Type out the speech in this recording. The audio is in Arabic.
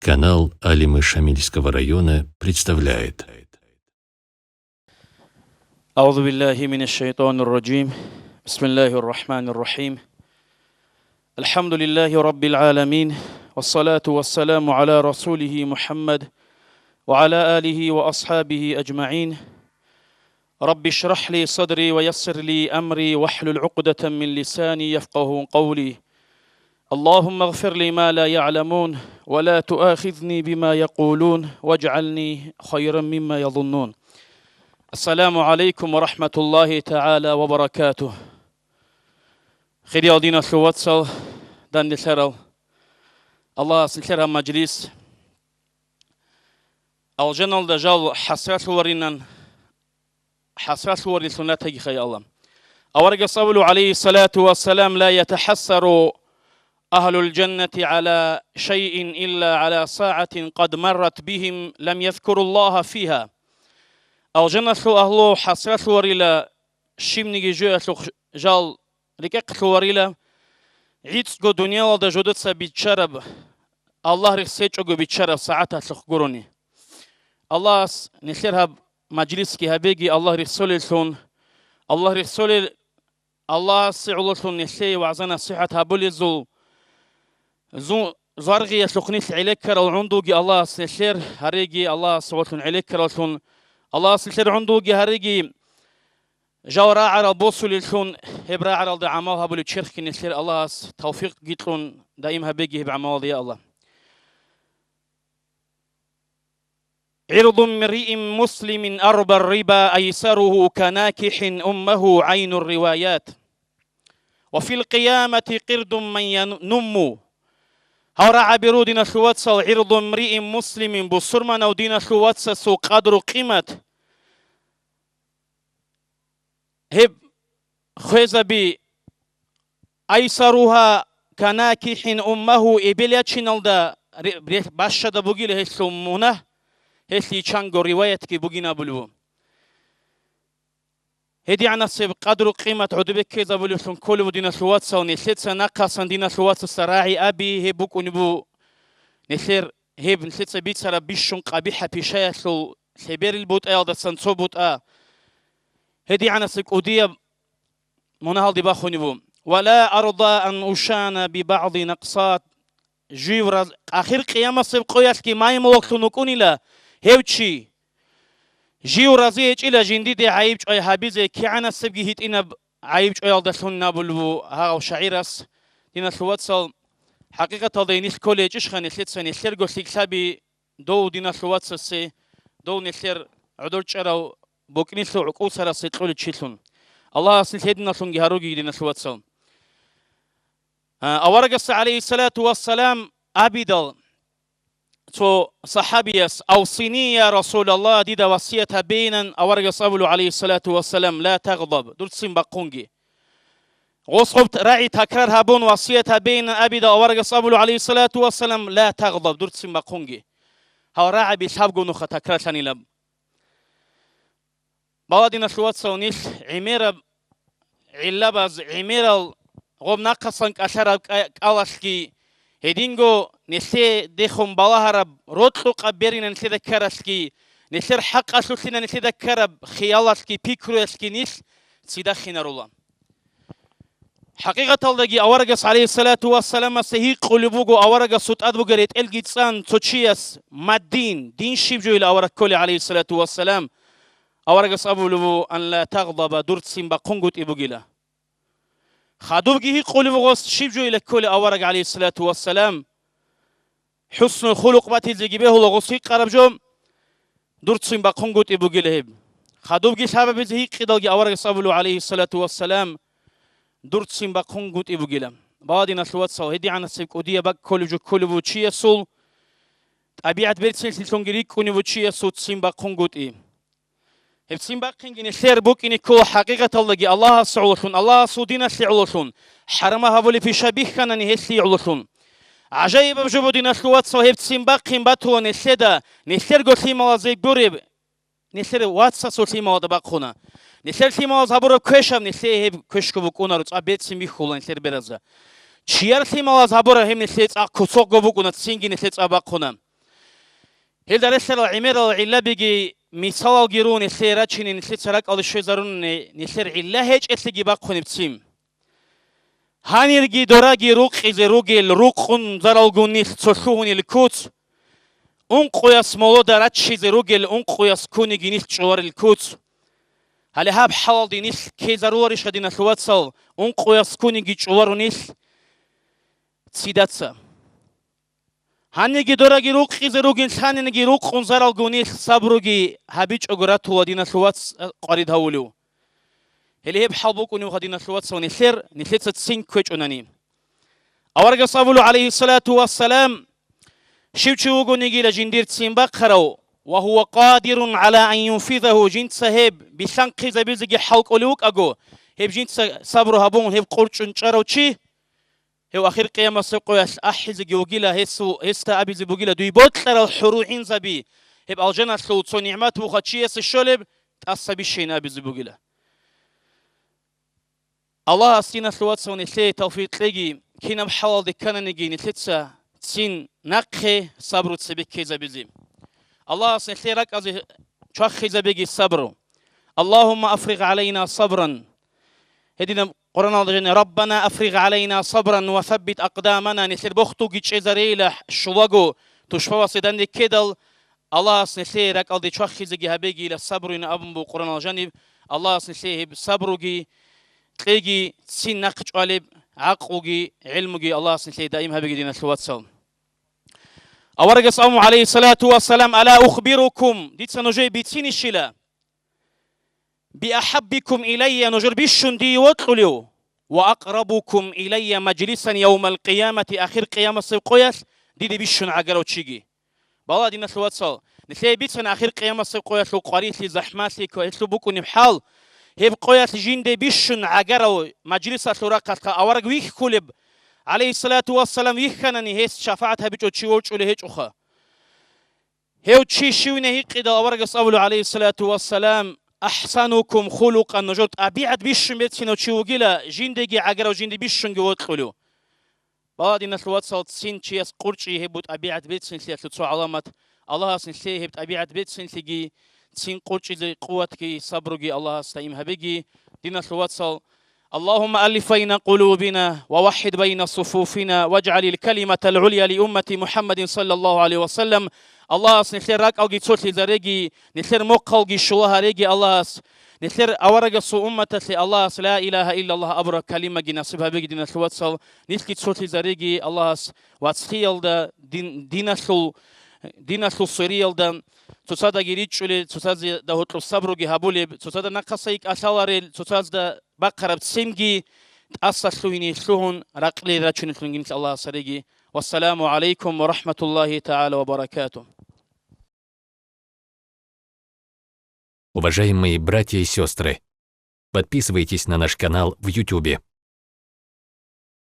Канал Алимы Шамильского района представляет. أعوذ بالله من الشيطان الرجيم بسم الله الرحمن الرحيم الحمد لله رب العالمين والصلاة والسلام على رسوله محمد وعلى آله وأصحابه أجمعين رب اشرح لي صدري ويسر لي أمري واحلل عقدة من لساني يفقه قولي اللهم اغفر لي ما لا يعلمون ولا تؤاخذني بما يقولون واجعلني خيرا مما يظنون. السلام عليكم ورحمة الله تعالى وبركاته. خير دينا شواتسل دان نسرال الله سنسرها مجلس الجنال دجال حسرات ورينان حسرات ورين سنته خي الله أورق صلوا عليه الصلاة والسلام لا يتحسر أهل الجنة على شيء إلا على ساعة قد مرت بهم لم يذكروا الله فيها. الجنة أهلو حسرات وريلا شمني جوة جال ركاق وريلا عيد جو دنيا ودا جودت سبيتشرب الله رخصيت جو بيتشرب ساعتها تخقروني الله نسيرها مجلس كي هبيجي الله رسول لون الله رسول الله سعولتون نسي وعزنا صحة هبولي زو زارغي سخنيس عليك كرال عندوجي الله سلسير هريجي الله سوتون عليك كرالتون الله سلسير عندوجي هريجي جورا على بوصل للتون هبرا على الدعامال هبولي تشرخ كنسير الله توفيق جيتلون دائم هبيجي بعمال يا الله. عرض امرئ مسلم أربى الربا أيسره كناكح أمه عين الروايات وفي القيامة قرد من ينمو هورا عبرودنا شواتس عرض امرئ مسلم بصرما ودينا شواتس سو قدر قيمة هب خيزة بي أيسرها كناكح أمه إبلياتشن الدا باشا بوغيل هسلمونه هسلي چانغو رواية كي بوغينا بلو هدي عنا سيب قدر قيمة عدبك كيزا بلوشون كل ودينا شواتس ونسيتسا ناقصا دينا شواتس سراعي أبي هبوك ونبو نسير هب نسيتسا بيتسا ربيشون قبيحة بيشايا سو سيبير البوت دا سنسو بوت هدي عنا سيك أودية منهال دي باخو نبو ولا أرضى أن أشان ببعض نقصات جيورا آخر قيامة سيب قوياس كي ماي موقتو نكوني لا هوتشي جيو رازيج إلى جنديد عيب أي حبيزة كيعنا سبجي هيت إنا عيب أي الدسون نابلو ها شعيرس دينا سواتسل حقيقة ضينيس كوليج إيش خان يسلت سنة سيرجو سيكسابي دو دينا سواتسل سي دو نسير عدول شراو بوكنيسو عقول سرا سيتقول تشيلون الله سيدنا سونجي هاروجي دينا سواتسل أورجس عليه الصلاة والسلام أبيدل تو صحابيس أوصيني يا رسول الله ديدا وصيتها بينا أورجس أبلو عليه الصلاة والسلام لا تغضب درسين بقونجي غصبت راعي تكرار هابون وصيتها بينا أبيدا أورجس أبلو عليه الصلاة والسلام لا تغضب درسين بقونجي هاو راعي بيسابقو نخ تكرار ثاني لب بوادينا شوات سونيس عميرة علبز عميرة غوب ناقصنك أشارك ألاشكي هدينغو نسي ديخم بالهرب روتلو قبرين نسي ذكرسكي نسير حق أسوسنا نسي ذكرب خيالسكي بيكروسكي نس سيدخنا رولا حقيقة الله أورجس عليه الصلاة والسلام سهي قلبوجو أورجس صوت أدبوجريت الجيتسان توتشياس مادين دين شيبجو إلى أورج كولي عليه الصلاة والسلام أورجس أبو لبو أن لا تغضب دورت سيمبا قنقوت إبوجيلا خادوبجي قلبوجوس شيبجو إلى كولي أورج عليه الصلاة والسلام حسن الخلق باتي زيجي به لغوسي قرب جوم دورت سيمبا قنقوت إبوجيلا هب خادوبجي سبب زهي قدالجي أورجس أبو عليه الصلاة والسلام دورت سيمبا قنقوت إبوجيلا بعدين أسلوات سو هدي عن السيك ودي بق كل بوتشي سول أبيعت بيرتسل سلسونجري كوني بوتشي سول سيمبا قنقوت إيه هب سيمبا قنقني سير بوك إني كل حقيقة الله سعولون الله سودينا سعولون حرمها بولي في شبيه كان نهسي علولون عجيب بجبو دينا أسلوات سو هب سيمبا قنباتو نسيدا نسير قسيما زي قريب نسير واتسا سو سيما ودباقونا نسير سيما زابورو كشام نسير هب كشكو بكونا رتس أبيت سيمي خولا نسير برزا چیار سیما از هبور هم نسیت آ کسوق گوگو نت سینگی نسیت آباقونا هل درسل عمر العلا بيجي مثال جيرون السيرة شين نسيت سرق على شيء زارون نسير علا هيج إتلقي باقون بتسيم هانيرجي دوراجي روق إزروجي الروقون زرالجوني تشوفوني الكوت أنقياس مولود راتشي زروجي الأنقياس كوني جنيس شوار الكوت هل هاب حال دينيس كيزاروريش خدينا ثواتسال أنقياس كوني جي شوارونيس تسيداتسا هانيجي دوراجي روق إزروجي هانيجي روقون زرالجونيس صبروجي هابيج أجرات هو دينا ثواتس قريد هولو اللي هي بحالبوك ونيو خدينا ثواتس ونسير نسيت تسين كويج أناني أورجا صابلو عليه الصلاة والسلام شوشو نيجي لجندير تسين بقرو وهو قادر على أن ينفذه جنت سهب بسانقي زبيزجي حلق أولوك أجو هب جنت صبرو هبون هب قرش انشارو تشي هو آخر قيامة سقويس أحز جوجيلا هستا أبي زبوجيلا دوي بوتلر الحروحين زبي هب الجنة صوت نعمات وخاتشيس الشلب تأصبي شين أبي زبوجيلا الله أستينا ثوات سوني ثي توفيق لجي كنا بحال دكنا نجي نتلتسا تسين نقه صبر تسبك كذا بزي الله أستينا ثي رك أزي شخ زبيجي الصبر اللهم أفرغ علينا صبرا هدينا قرآن الله ربنا أفرغ علينا صبرا وثبت أقدامنا نثير بختو جيش زريلة شواجو تشفوا صدان كدل الله أستينا ثي رك أزي شخ زبيجي هبيجي للصبر إن أبو قرآن الله الله أستينا ثي صبرجي تلاقي سين نقش قلب عقوجي علمجي الله سنتي دائما هبي دينا الواتساب أورج صلى عليه الصلاة والسلام ألا أخبركم ديت سنجي بيتين الشلا بأحبكم إلي نجر بيشون دي وطلو وأقربكم إلي مجلسا يوم القيامة آخر قيامة سيقويس دي بيشون عقرو تشيجي بالله دينا الواتساب نتلاقي بيتين آخر قيامة سيقويس وقريت لي زحماتي كويس بكون بحال هب قويت جندي بيشن عجرو مجلس سورقة أورج ويك كلب عليه الصلاة والسلام ويخنني هيس شفاعتها بتشوتشيوش ولا هيج أخا هيو تشيشوني هيك إذا أورج صلوا عليه الصلاة والسلام أحسنكم خلقا نجرت أبيعت بيشن بيتشينو تشيوجيلا جندي عجرو جندي بيشن جوات خلو بعد الناس الواتساب سين تشيس قرشي هبوت أبيعت بيتشين سياسة علامات الله سنسي هبت أبيعت بيتشين سيجي تسين قرشي زي قوتك صبرك الله استعين هبيجي دينا الواتساب اللهم ألف بين قلوبنا ووحد بين صفوفنا واجعل الكلمة العليا لأمة محمد صلى الله عليه وسلم الله نثير راك أوجي تصوت لزريجي نثير موقعوجي شوها ريجي الله نثير أورج صو أمة الله لا إله إلا الله أبرك كلمة جناسبها بيجي دينا الواتساب نثكي تصوت لزريجي الله واتسخيل دا دينا الصريال دا تصاد جريتشولي تصاد ده هتلو صبرو جهابولي تصاد نقصيك أثاري تصاد ده بقرب سمجي أصلوني سلون رقلي راتشون تلونجين الله سريجي والسلام عليكم ورحمة الله تعالى وبركاته. Уважаемые братья и сестры, подписывайтесь на наш канал в YouTube.